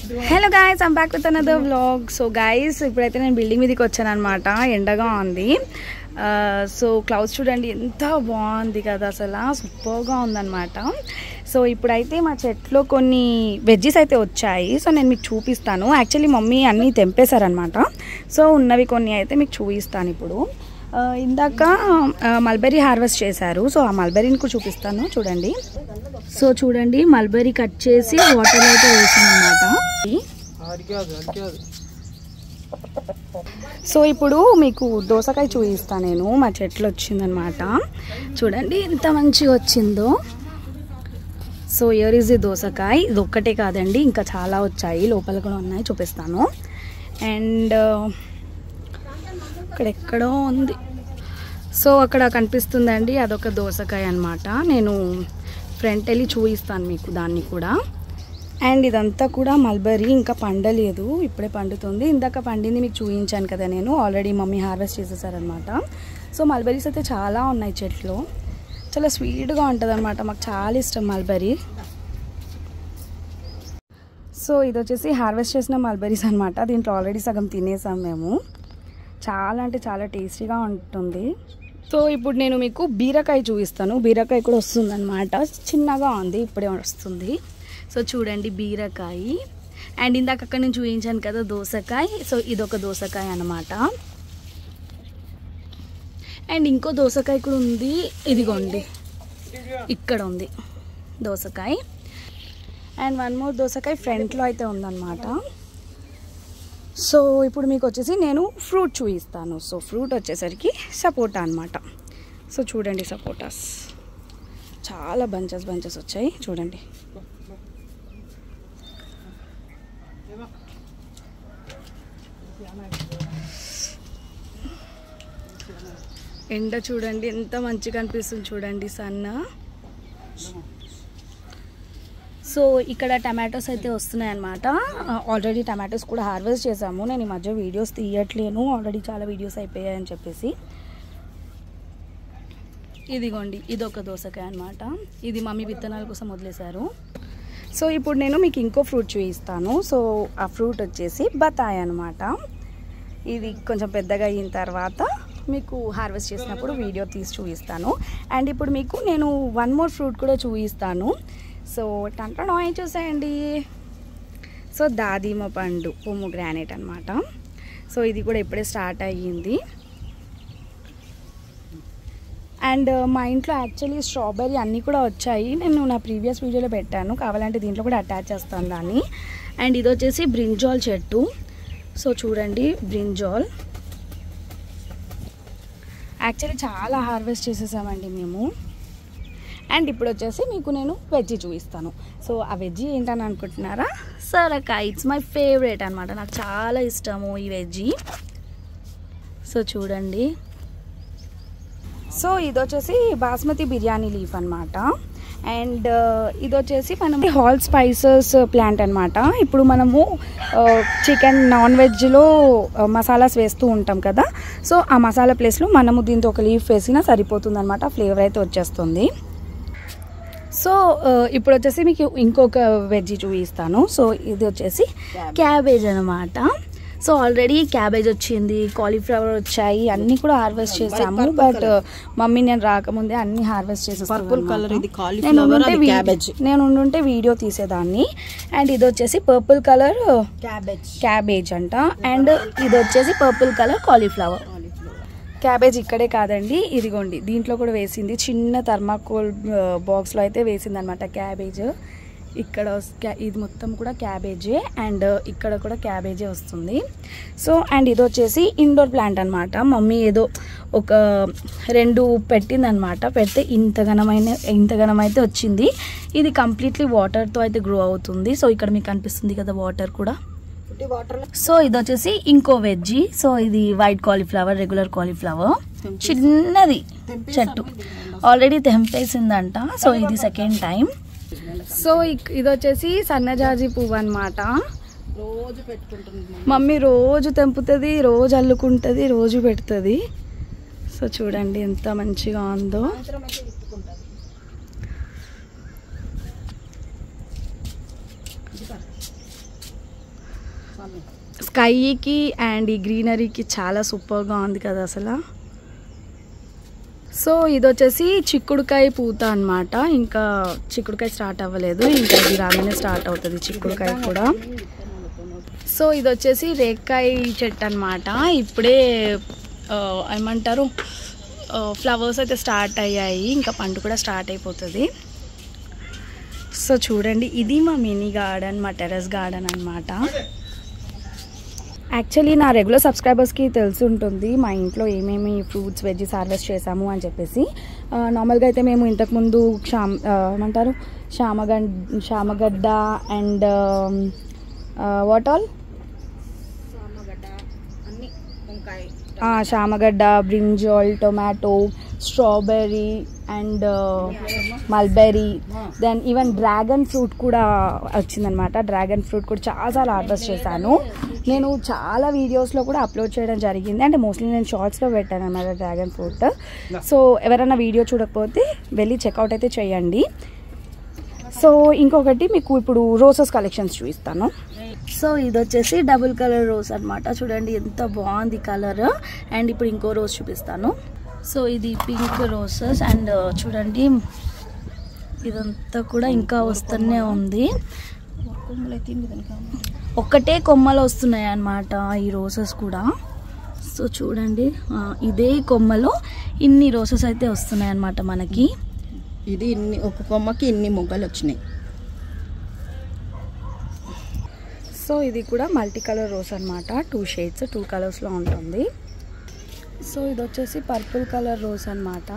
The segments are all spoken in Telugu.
Hello guys, I'm back with another vlog. So guys, ఇప్పుడైతే నేను బిల్డింగ్ మీదకి వచ్చాను అనమాట. ఎండగా ఉంది. సో క్లౌడ్స్ చూడండి ఎంత బాగుంది కదా, అసలు సూపర్గా ఉందన్నమాట. సో ఇప్పుడైతే మా చెట్లో కొన్ని వెజ్జెస్ అయితే వచ్చాయి. సో నేను మీకు చూపిస్తాను. యాక్చువల్లీ మమ్మీ అన్నీ తెంపేశారనమాట. సో ఉన్నవి కొన్ని అయితే మీకు చూపిస్తాను ఇప్పుడు. ఇందాక మల్బెరీ హార్వెస్ట్ చేశారు. సో ఆ మల్బెరీని కూడా చూపిస్తాను చూడండి. సో చూడండి, మల్బెరీ కట్ చేసి వాటర్లో అయితే వేసిందన్నమాట. సో ఇప్పుడు మీకు దోసకాయ చూపిస్తాను నేను. మా చెట్లు వచ్చిందనమాట. చూడండి ఎంత మంచిగా వచ్చిందో. సో హియర్ ఈజ్ ది దోసకాయ. ఇది ఒక్కటే కాదండి, ఇంకా చాలా వచ్చాయి, లోపల కూడా ఉన్నాయి, చూపిస్తాను. అండ్ అక్కడెక్కడో ఉంది. సో అక్కడ కనిపిస్తుందండి, అదొక దోసకాయ అనమాట. నేను ఫ్రంట్ వెళ్ళి చూపిస్తాను మీకు దాన్ని కూడా. అండ్ ఇదంతా కూడా మల్బెరీ, ఇంకా పండలేదు, ఇప్పుడే పండుతుంది. ఇందాక పండింది మీకు చూపించాను కదా నేను, ఆల్రెడీ మమ్మీ హార్వెస్ట్ చేసేసారనమాట. సో మల్బెరీస్ అయితే చాలా ఉన్నాయి చెట్లు. చాలా స్వీట్గా ఉంటుంది అనమాట. మాకు చాలా ఇష్టం మల్బెరీ. సో ఇది వచ్చేసి హార్వెస్ట్ చేసిన మల్బెరీస్ అనమాట. దీంట్లో ఆల్రెడీ సగం తినేసాం మేము. చాలా అంటే చాలా టేస్టీగా ఉంటుంది. సో ఇప్పుడు నేను మీకు బీరకాయ చూపిస్తాను. బీరకాయ కూడా వస్తుందన్నమాట. చిన్నగా ఉంది, ఇప్పుడే వస్తుంది. సో చూడండి బీరకాయ. అండ్ ఇందాక అక్కడ నేను చూపించాను కదా దోసకాయ. సో ఇదొక దోసకాయ అన్నమాట. అండ్ ఇంకో దోసకాయ కూడా ఉంది, ఇదిగోండి ఇక్కడ ఉంది దోసకాయ. అండ్ వన్ మోర్ దోసకాయ ఫ్రంట్లో అయితే ఉందన్నమాట. సో ఇప్పుడు మీకు వచ్చేసి నేను ఫ్రూట్ చూపిస్తాను. సో ఫ్రూట్ వచ్చేసరికి సపోటా అనమాట. సో చూడండి, సపోటాస్ చాలా బంచెస్ వచ్చాయి చూడండి. ఎండ చూడండి ఎంత మంచిగా అనిపిస్తుంది చూడండి, సన్న. సో ఇక్కడ టమాటోస్ అయితే వస్తున్నాయి అన్నమాట. ఆల్రెడీ టమాటోస్ కూడా హార్వెస్ట్ చేసాము. నేను ఈ మధ్య వీడియోస్ తీయట్లేను, ఆల్రెడీ చాలా వీడియోస్ అయిపోయాయని చెప్పేసి. ఇదిగోండి ఇదొక దోసకాయ అనమాట. ఇది మమ్మీ విత్తనాల కోసం వదిలేశారు. సో ఇప్పుడు నేను మీకు ఇంకో ఫ్రూట్ చూపిస్తాను. సో ఆ ఫ్రూట్ వచ్చేసి బత్తాయి అనమాట. ఇది కొంచెం పెద్దగా అయిన తర్వాత మీకు హార్వెస్ట్ చేసినప్పుడు వీడియో తీసి చూపిస్తాను. అండ్ ఇప్పుడు మీకు నేను వన్ మోర్ ఫ్రూట్ కూడా చూపిస్తాను. సో టంటనో చూసేయండి. సో దాదిమ పండు, పొమోగ్రానేట్ అనమాట. సో ఇది కూడా ఇప్పుడే స్టార్ట్ అయ్యింది. అండ్ మా ఇంట్లో యాక్చువల్లీ స్ట్రాబెర్రీ అన్నీ కూడా వచ్చాయి. నేను నా ప్రీవియస్ వీడియోలో పెట్టాను, కావాలంటే దీంట్లో కూడా అటాచ్ చేస్తాను దాన్ని. అండ్ ఇది వచ్చేసి బ్రింజాల్ చెట్టు. సో చూడండి బ్రింజాల్. యాక్చువల్లీ చాలా హార్వెస్ట్ చేసేసామండి మేము. అండ్ ఇప్పుడు వచ్చేసి మీకు నేను వెజ్జీ చూపిస్తాను. సో ఆ వెజ్జీ ఏంటని అనుకుంటున్నారా? సొరకాయ. ఇట్స్ మై ఫేవరెట్ అనమాట. నాకు చాలా ఇష్టము ఈ వెజ్జీ. సో చూడండి. సో ఇది వచ్చేసి బాస్మతి బిర్యానీ లీఫ్ అనమాట. అండ్ ఇది వచ్చేసి మనం హాల్ స్పైసెస్ ప్లాంట్ అనమాట. ఇప్పుడు మనము చికెన్ నాన్ వెజ్లో మసాలాస్ వేస్తూ ఉంటాం కదా. సో ఆ మసాలా ప్లేస్లో మనము దీంతో ఒక లీఫ్ వేసినా సరిపోతుంది అనమాట. ఫ్లేవర్ అయితే వచ్చేస్తుంది. సో ఇప్పుడు వచ్చేసి మీకు ఇంకొక వెజ్జీ చూపిస్తాను. సో ఇది వచ్చేసి క్యాబేజ్ అనమాట. సో ఆల్రెడీ క్యాబేజ్ వచ్చింది, కాలీఫ్లవర్ వచ్చాయి, అన్నీ కూడా హార్వెస్ట్ చేసాము. బట్ మమ్మీ నేను రాకముందే అన్ని హార్వెస్ట్ చేసేస్తాను. నేను ఉండుంటే వీడియో తీసేదాన్ని. అండ్ ఇది వచ్చేసి పర్పుల్ కలర్ క్యాబేజ్ అంట. అండ్ ఇది వచ్చేసి పర్పుల్ కలర్ కాలీఫ్లవర్. క్యాబేజ్ ఇక్కడే కాదండి, ఇదిగోండి దీంట్లో కూడా వేసింది. చిన్న థర్మాకోల్ బాక్స్లో అయితే వేసింది అనమాట క్యాబేజ్. ఇక్కడ ఇది మొత్తం కూడా క్యాబేజే. అండ్ ఇక్కడ కూడా క్యాబేజే వస్తుంది. సో అండ్ ఇది వచ్చేసి ఇండోర్ ప్లాంట్ అనమాట. మమ్మీ ఏదో ఒక 2 పెట్టిందనమాట. పెడితే ఇంతగనం అయితే వచ్చింది. ఇది కంప్లీట్లీ వాటర్తో అయితే గ్రో అవుతుంది. సో ఇక్కడ మీకు కనిపిస్తుంది కదా వాటర్ కూడా. సో ఇది వచ్చేసి ఇంకో వెజ్జీ. సో ఇది వైట్ కాలీఫ్లవర్, రెగ్యులర్ కాలీఫ్లవర్, చిన్నది చెట్టు, ఆల్రెడీ తెంపేసిందంట. సో ఇది సెకండ్ టైం. సో ఇది వచ్చేసి సన్నజాజి పువ్వు అనమాట. మమ్మీ రోజు తెంపుతుంది, రోజు అల్లుకుంటుంది, రోజు పెడుతుంది. సో చూడండి ఎంత మంచిగా ఉందో. స్కైకి అండ్ ఈ గ్రీనరీకి చాలా సూపర్గా ఉంది కదా అసలు. సో ఇది వచ్చేసి చిక్కుడుకాయ పూత అనమాట. ఇంకా చిక్కుడుకాయ స్టార్ట్ అవ్వలేదు, ఇంకా ఇది రాగానే స్టార్ట్ అవుతుంది చిక్కుడుకాయ కూడా. సో ఇది వచ్చేసి రేక్కాయ చెట్టు అనమాట. ఇప్పుడే ఏమంటారు ఫ్లవర్స్ అయితే స్టార్ట్ అయ్యాయి, ఇంకా పండు కూడా స్టార్ట్ అయిపోతుంది. సో చూడండి, ఇది మా మినీ గార్డెన్, మా టెర్రస్ గార్డెన్ అనమాట. యాక్చువల్లీ నా రెగ్యులర్ సబ్స్క్రైబర్స్కి తెలిసి ఉంటుంది మా ఇంట్లో ఏమేమి ఫ్రూట్స్ వెజ్జెస్ హార్వెస్ట్ చేసాము అని చెప్పేసి. నార్మల్గా అయితే మేము ఇంతకుముందు ఏమంటారు శామగడ్డ అండ్ వాట్ ఆల్ శామగడ్డ, brinjal, tomato, strawberry and mulberry, then even dragon fruit కూడా వచ్చిందనమాట. డ్రాగన్ ఫ్రూట్ కూడా చాలాసార్లు హార్వెస్ట్ చేశాను. నేను చాలా వీడియోస్లో కూడా అప్లోడ్ చేయడం జరిగింది, అంటే మోస్ట్లీ నేను షార్ట్స్లో పెట్టాను అన్నమాట డ్రాగన్ ఫ్రూట్. సో ఎవరైనా వీడియో చూడకపోతే వెళ్ళి చెక్అవుట్ అయితే చేయండి. సో ఇంకొకటి మీకు ఇప్పుడు రోసెస్ కలెక్షన్స్ చూపిస్తాను. సో ఇది వచ్చేసి డబుల్ కలర్ రోజ్ అనమాట. చూడండి ఎంత బాగుంది కలర్. అండ్ ఇప్పుడు ఇంకో రోజ్ చూపిస్తాను. సో ఇది పింక్ రోసెస్ అండ్ చూడండి ఇదంతా కూడా ఇంకా వస్తూనే ఉంది. ఒక్కటే కొమ్మలు వస్తున్నాయి అన్నమాట ఈ రోసెస్ కూడా. సో చూడండి ఇదే కొమ్మలో ఇన్ని రోసెస్ అయితే వస్తున్నాయి అన్నమాట మనకి. ఇది ఇన్ని ఒక కొమ్మకి ఇన్ని మొగ్గలు వచ్చినాయి. సో ఇది కూడా మల్టీ కలర్ రోజ్ అనమాట. 2 షేడ్స్ 2 కలర్స్లో ఉంటుంది. సో ఇది వచ్చేసి పర్పుల్ కలర్ రోజ్ అనమాట.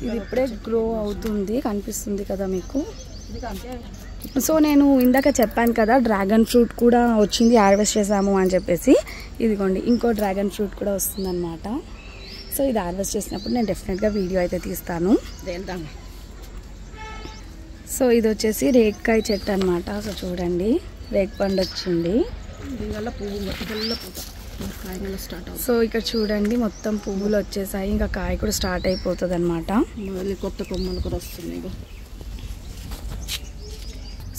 ఇది ఇప్పుడే గ్రో అవుతుంది, కనిపిస్తుంది కదా మీకు. సో నేను ఇందాక చెప్పాను కదా డ్రాగన్ ఫ్రూట్ కూడా వచ్చింది, హార్వెస్ట్ చేసాము అని చెప్పేసి. ఇదిగోండి ఇంకో డ్రాగన్ ఫ్రూట్ కూడా వస్తుందన్నమాట. సో ఇది హార్వెస్ట్ చేసినప్పుడు నేను డెఫినెట్గా వీడియో అయితే తీస్తాను. సో ఇది వచ్చేసి రేక్కాయ చెట్టు అనమాట. సో చూడండి రేక్ పండు వచ్చింది. సో ఇక్కడ చూడండి మొత్తం పువ్వులు వచ్చేసాయి, ఇంకా కాయ కూడా స్టార్ట్ అయిపోతుంది అనమాట. కొత్త కొమ్మలు కూడా వస్తున్నాయి.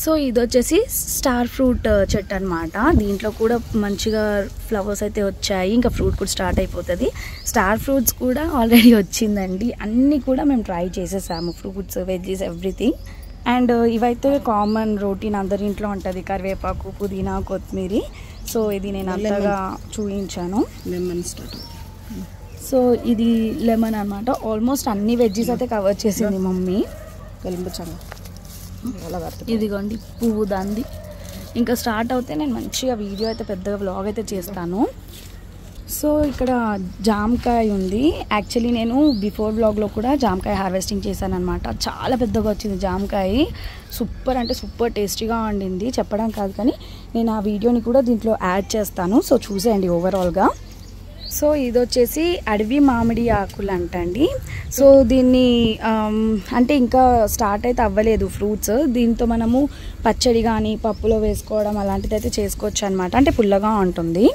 సో ఇది వచ్చేసి స్టార్ ఫ్రూట్ చెట్టు అనమాట. దీంట్లో కూడా మంచిగా ఫ్లవర్స్ అయితే వచ్చాయి, ఇంకా ఫ్రూట్ కూడా స్టార్ట్ అయిపోతుంది. స్టార్ ఫ్రూట్స్ కూడా ఆల్రెడీ వచ్చిందండి. అన్నీ కూడా మేము ట్రై చేసేసాము, ఫ్రూట్స్ వెజ్జెస్ ఎవ్రీథింగ్. అండ్ ఇవైతే కామన్ రొటీన్ అందరి ఇంట్లో ఉంటుంది, కరివేపాకు, పుదీనా, కొత్తిమీర. సో ఇది నేను అంతగా చూపించాను. Lemon start. సో ఇది లెమన్ అనమాట. ఆల్మోస్ట్ అన్ని వెజ్జెస్ అయితే కవర్ చేసింది మమ్మీ. ఇదిగోండి పువ్వు దాంది. ఇంకా స్టార్ట్ అవుతే నేను మంచిగా వీడియో అయితే పెద్దగా వ్లాగ్ అయితే చేస్తాను. సో ఇక్కడ జామకాయ ఉంది. యాక్చువల్లీ నేను బిఫోర్ వ్లాగ్లో కూడా జామకాయ హార్వెస్టింగ్ చేశాను అనమాట. చాలా పెద్దగా వచ్చింది జామకాయ. సూపర్ అంటే సూపర్ టేస్టీగా వండింది, చెప్పడం కాదు కానీ నేను ఆ వీడియోని కూడా దీంట్లో యాడ్ చేస్తాను. సో చూసేయండి ఓవరాల్గా. సో ఇది వచ్చేసి అడవి మామిడి ఆకులు అంటండి. సో దీన్ని అంటే ఇంకా స్టార్ట్ అయితే అవ్వలేదు ఫ్రూట్స్. దీంతో మనము పచ్చడి కానీ పప్పులో వేసుకోవడం అలాంటిది అయితే చేసుకోవచ్చు అనమాట, అంటే పుల్లగా ఉంటుంది.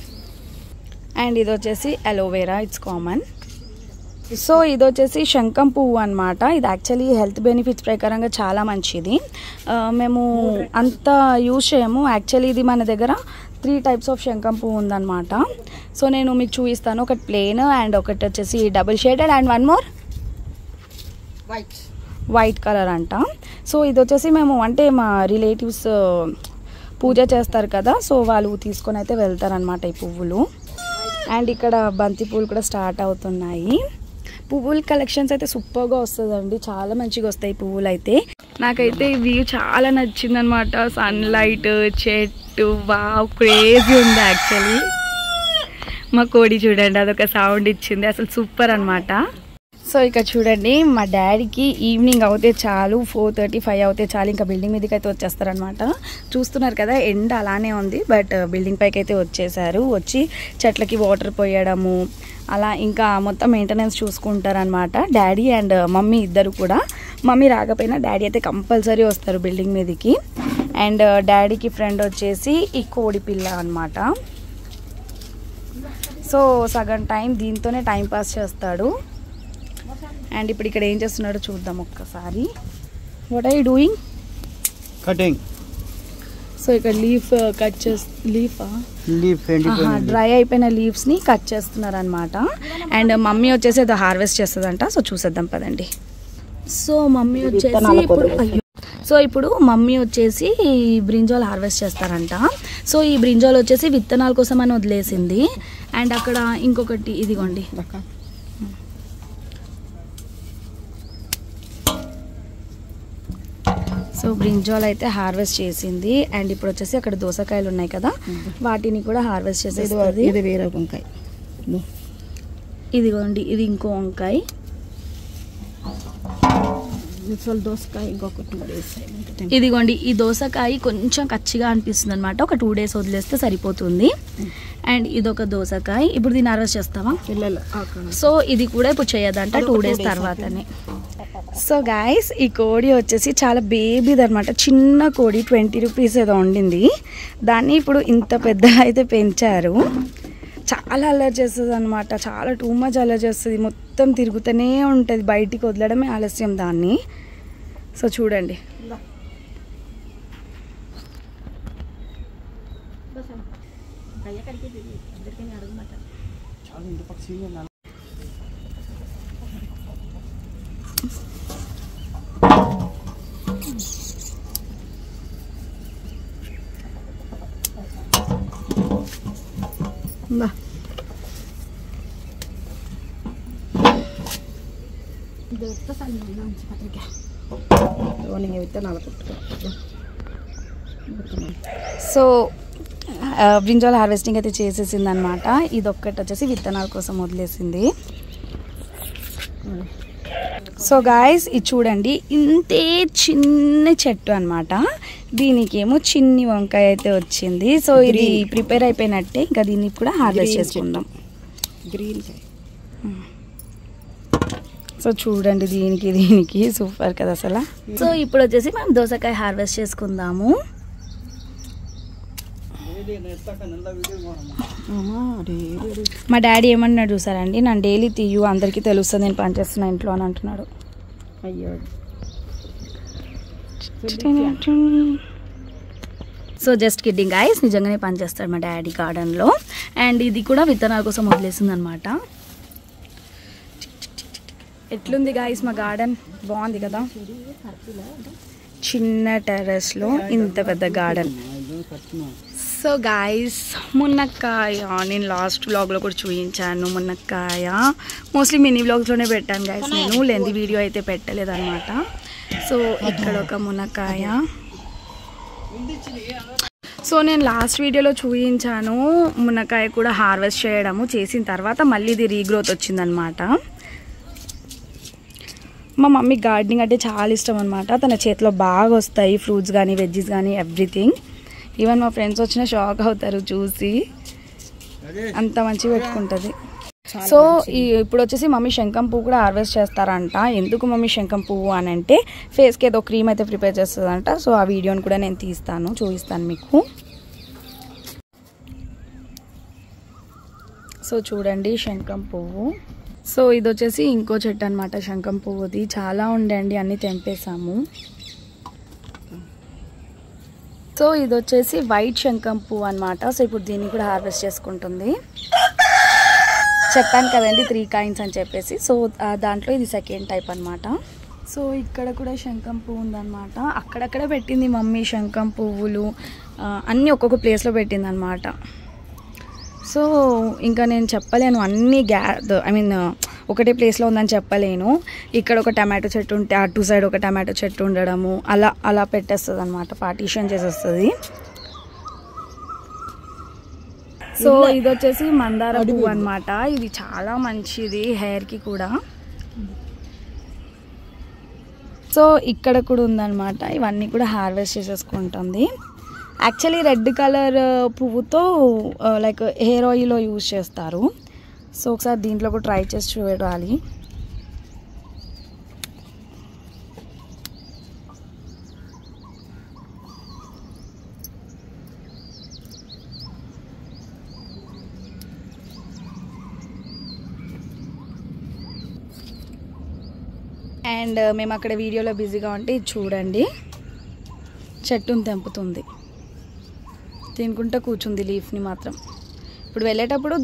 అండ్ ఇది వచ్చేసి అలోవెరా, ఇట్స్ కామన్. సో ఇది వచ్చేసి శంఖం పువ్వు అనమాట. ఇది యాక్చువల్లీ హెల్త్ బెనిఫిట్స్ ప్రకారంగా చాలా మంచిది. మేము అంత యూజ్ చేయము. యాక్చువల్లీ ఇది మన దగ్గర 3 టైప్స్ ఆఫ్ శంఖం పువ్వు ఉందన్నమాట. సో నేను మీకు చూపిస్తాను. ఒకటి ప్లెయిన్ అండ్ ఒకటి వచ్చేసి double shaded and one more white colour అంట. సో ఇది వచ్చేసి మేము అంటే మా రిలేటివ్స్ పూజ చేస్తారు కదా, సో వాళ్ళు తీసుకొని అయితే వెళ్తారనమాట ఈ పువ్వులు. అండ్ ఇక్కడ బంతి పూలు కూడా స్టార్ట్ అవుతున్నాయి. పువ్వుల కలెక్షన్స్ అయితే సూపర్గా వస్తుందండి, చాలా మంచిగా వస్తాయి పువ్వులు అయితే. నాకైతే ఈ వ్యూ చాలా నచ్చింది అనమాట. సన్లైట్, చెట్టు, వావ్ క్రేజీ ఉంది యాక్చువల్లీ. మా కోడి చూడండి అదొక సౌండ్ ఇచ్చింది, అసలు సూపర్ అనమాట. సో ఇక్కడ చూడండి మా డాడీకి ఈవినింగ్ అవుతే చాలు, 4:30, 5 అవుతే చాలు ఇంకా బిల్డింగ్ మీదకి అయితే వచ్చేస్తారనమాట. చూస్తున్నారు కదా ఎండ అలానే ఉంది, బట్ బిల్డింగ్ పైకి అయితే వచ్చేసారు. వచ్చి చెట్లకి వాటర్ పోయడము అలా ఇంకా మొత్తం మెయింటెనెన్స్ చూసుకుంటారనమాట డాడీ అండ్ మమ్మీ ఇద్దరు కూడా. మమ్మీ రాకపోయినా డాడీ అయితే కంపల్సరీ వస్తారు బిల్డింగ్ మీదకి. అండ్ డాడీకి ఫ్రెండ్ వచ్చేసి ఈ కోడి పిల్ల అనమాట. సో సగం టైం దీంతోనే టైం పాస్ చేస్తాడు. అండ్ ఇప్పుడు ఇక్కడ ఏం చేస్తున్నాడో చూద్దాం ఒక్కసారి. What are you doing? Cutting. So ఇక్కడ లీఫ్ కట్ లీఫా లీఫ్ డ్రై అయిపోయిన లీవ్స్ని కట్ చేస్తున్నారు అనమాట. అండ్ మమ్మీ వచ్చేసి ఏదో హార్వెస్ట్ చేస్తుందంట. సో చూసేద్దాం పదండి. సో మమ్మీ వచ్చేసి ఇప్పుడు మమ్మీ వచ్చేసి బ్రింజాల్ హార్వెస్ట్ చేస్తారంట. సో ఈ బ్రింజాల్ వచ్చేసి విత్తనాల కోసం అని వదిలేసింది. అండ్ అక్కడ ఇంకొకటి ఇదిగోండి. సో బ్రింజాల్ అయితే హార్వెస్ట్ చేసింది. అండ్ ఇప్పుడు వచ్చేసి అక్కడ దోసకాయలు ఉన్నాయి కదా, వాటిని కూడా హార్వెస్ట్ చేసేది. ఇది వేరే వంకాయ, ఇదిగోండి ఇది ఇంకో వంకాయ. దోసకాయ ఇంకొక 2 days. ఇదిగోండి ఈ దోసకాయ కొంచెం కచ్చిగా అనిపిస్తుంది అనమాట. ఒక 2 days వదిలేస్తే సరిపోతుంది. అండ్ ఇదొక దోసకాయ. ఇప్పుడు దీన్ని హార్వెస్ట్ చేస్తావా? సో ఇది కూడా ఇప్పుడు చేయదంట, 2 days తర్వాతనే. సో గైస్ ఈ కోడి వచ్చేసి చాలా బేబీది అనమాట. చిన్న కోడి 20 rupees ఏదో ఉండింది. దాన్ని ఇప్పుడు ఇంత పెద్ద అయితే పెంచారు. చాలా అల్లరి చేస్తుంది అనమాట. చాలా టూ మచ్ అల్లరి చేస్తుంది. మొత్తం తిరుగుతూనే ఉంటుంది. బయటికి వదలడమే ఆలస్యం దాన్ని. సో చూడండి. సో బ్రింజాల్ హార్వెస్టింగ్ అయితే చేసేసింది అనమాట. ఇది ఒక్కటి వచ్చేసి విత్తనాల కోసం వదిలేసింది. సో గాయస్ ఇది చూడండి, ఇంతే చిన్న చెట్టు అనమాట. దీనికేమో చిన్ని వంకాయ అయితే వచ్చింది. సో ఇది ప్రిపేర్ అయిపోయినట్టే. ఇంకా దీన్ని కూడా హార్వెస్ట్ చేసుకుందాం. గ్రీన్. సో చూడండి దీనికి సూపర్ కదా అసలు. సో ఇప్పుడు వచ్చేసి మనం దోసకాయ హార్వెస్ట్ చేసుకుందాము. మా డాడీ ఏమన్నాడు చూసారండి, నన్ను డైలీ తీయు, అందరికీ తెలుస్తుంది నేను పనిచేస్తున్నా ఇంట్లో అని అంటున్నాడు. అయ్యో. సో జస్ట్ కిడ్డింగ్ గైస్, నిజంగానే పనిచేస్తాడు మా డాడీ గార్డెన్లో. అండ్ ఇది కూడా విత్తనాల కోసం వదిలేసింది అనమాట. ఎట్లుంది గాయస్ మా గార్డెన్? బాగుంది కదా. చిన్న టెర్రస్లో ఇంత పెద్ద గార్డెన్. సో గాయస్ మునక్కాయ నేను లాస్ట్ వ్లాగ్లో కూడా చూపించాను. మునక్కాయ మోస్ట్లీ మినీ వ్లాగ్స్లోనే పెట్టాను గాయస్. నేను లెంది వీడియో అయితే పెట్టలేదన్నమాట. సో ఇక్కడ ఒక మునక్కాయ. సో నేను లాస్ట్ వీడియోలో చూపించాను మునక్కాయ కూడా హార్వెస్ట్ చేయడము. చేసిన తర్వాత మళ్ళీ ఇది రీగ్రోత్ వచ్చిందనమాట. మా మమ్మీ గార్డెనింగ్ అంటే చాలా ఇష్టం అనమాట. తన చేతిలో బాగా వస్తాయి ఫ్రూట్స్ కానీ వెజ్జెస్ కానీ ఎవ్రీథింగ్. ఈవెన్ మా ఫ్రెండ్స్ వచ్చిన షాక్ అవుతారు చూసి, అంత మంచిగా పెట్టుకుంటుంది. సో ఇప్పుడు వచ్చేసి మమ్మీ శంఖం పువ్వు కూడా హార్వెస్ట్ చేస్తారంట. ఎందుకు మమ్మీ శంఖం పువ్వు అని అంటే ఫేస్కి ఏదో క్రీమ్ అయితే ప్రిపేర్ చేస్తుందంట. సో ఆ వీడియోని కూడా నేను తీస్తాను, చూపిస్తాను మీకు. సో చూడండి శంఖం పువ్వు. సో ఇది వచ్చేసి ఇంకో చెట్టు అనమాట శంఖం పువ్వుది. చాలా ఉండండి, అన్నీ తెంపేసాము. సో ఇది వచ్చేసి వైట్ శంఖం పువ్వు అనమాట. సో ఇప్పుడు దీన్ని కూడా హార్వెస్ట్ చేసుకుంటుంది. చెప్పాను కదండి 3 kinds అని చెప్పేసి. సో దాంట్లో ఇది సెకండ్ టైప్ అనమాట. సో ఇక్కడ కూడా శంఖం పువ్వు ఉందన్నమాట. అక్కడక్కడ పెట్టింది మమ్మీ శంఖం పువ్వులు అన్నీ ఒక్కొక్క ప్లేస్లో పెట్టింది అనమాట. సో ఇంకా నేను చెప్పలేను అన్నీ ఒకటే ప్లేస్లో ఉందని చెప్పలేను. ఇక్కడ ఒక టమాటో చెట్టు ఉంటే అటు సైడ్ ఒక టమాటో చెట్టు ఉండడము అలా పెట్టేస్తుంది అనమాట, పార్టీషన్ చేసేస్తుంది. సో ఇది వచ్చేసి మందార పువ్వు అనమాట. ఇది చాలా మంచిది హెయిర్కి కూడా. సో ఇక్కడ కూడా ఉందన్నమాట. ఇవన్నీ కూడా హార్వెస్ట్ చేసేసుకుంటుంది. యాక్చువల్లీ రెడ్ కలర్ పువ్వుతో లైక్ హెయిర్ ఆయిల్లో యూజ్ చేస్తారు. సో ఒకసారి దీంట్లో కూడా ట్రై చేసి చూడాలి. అండ్ మేము అక్కడ వీడియోలో బిజీగా ఉంటే చూడండి చెట్టును తెంపుతుంది. తినుకుంటూ కూర్చుంది లీఫ్ని మాత్రం. ఇప్పుడు వెళ్ళేటప్పుడు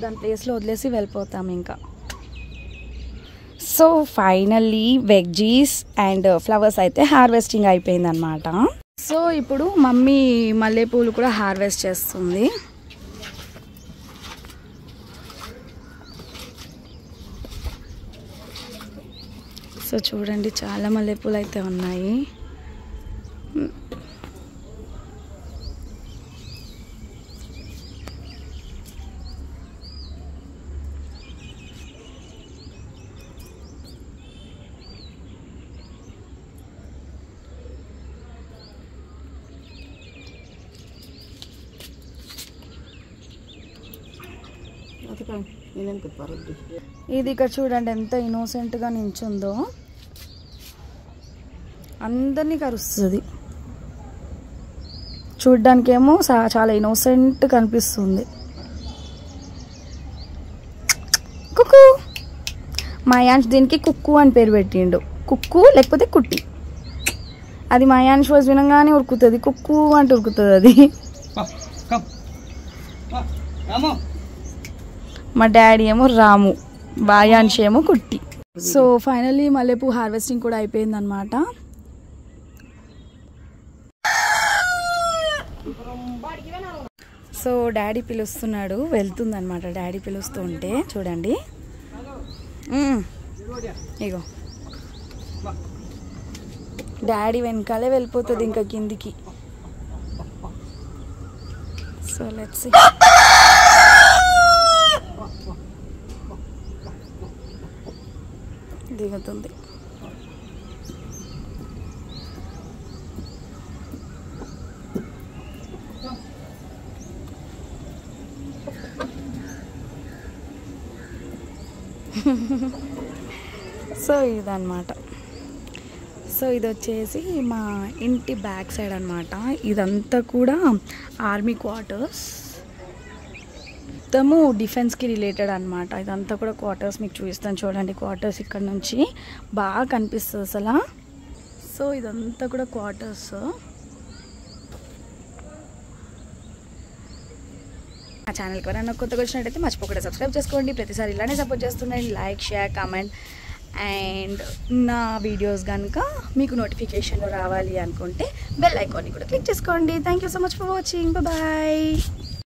దాని ప్లేస్లో వదిలేసి వెళ్ళిపోతాం ఇంకా. So finally veggies and flowers అయితే హార్వెస్టింగ్ అయిపోయిందనమాట. సో ఇప్పుడు మమ్మీ మల్లెపూలు కూడా హార్వెస్ట్ చేస్తుంది. సో చూడండి చాలా మల్లెపూలు అయితే ఉన్నాయి. ఇది ఇక్కడ చూడండి ఎంత ఇన్నోసెంట్గా నించుందో, అందరినీ కరుస్తుంది. చూడ్డానికేమో చాలా ఇన్నోసెంట్ కనిపిస్తుంది. కుక్కు మాయాన్ష్ దీనికి కుక్కు అని పేరు పెట్టిండు. కుక్కు లేకపోతే కుట్టి. అది మాయాన్ష్ వాయిస్ వినంగానే ఉరుకుతుంది, కుక్కు అంటే ఉరుకుతుంది అది. మా డాడీ ఏమో రాము, బాయాన్ష్ ఏమో కుట్టి. సో ఫైనల్లీ మల్లెపూ హార్వెస్టింగ్ కూడా అయిపోయిందనమాట. సో డాడీ పిలుస్తున్నాడు, వెళ్తుందనమాట. డాడీ పిలుస్తూ ఉంటే చూడండి, ఇగో డాడీ వెనకాలే వెళ్ళిపోతుంది ఇంకా కిందికి. So let's see. దిగుతుంది. సో ఇదన్నమాట. సో ఇది వచ్చేసి మా ఇంటి బ్యాక్ సైడ్ అనమాట. ఇదంతా కూడా ఆర్మీ క్వార్టర్స్, మొత్తము డిఫెన్స్కి రిలేటెడ్ అనమాట. ఇదంతా కూడా క్వార్టర్స్ మీకు చూపిస్తాను చూడండి. క్వార్టర్స్ ఇక్కడ నుంచి బాగా కనిపిస్తుంది అసలు. సో ఇదంతా కూడా క్వార్టర్స్. మా ఛానల్కి ఎవరైనా కొత్తగా వచ్చినట్టయితే మర్చిపోకుండా సబ్స్క్రైబ్ చేసుకోండి. ప్రతిసారి ఇలానే సపోర్ట్ చేస్తుండండి. Like, share, comment. అండ్ నా వీడియోస్ కనుక మీకు నోటిఫికేషన్ రావాలి అనుకుంటే బెల్ ఐకాన్ని కూడా క్లిక్ చేసుకోండి. Thank you so much for watching. Bye.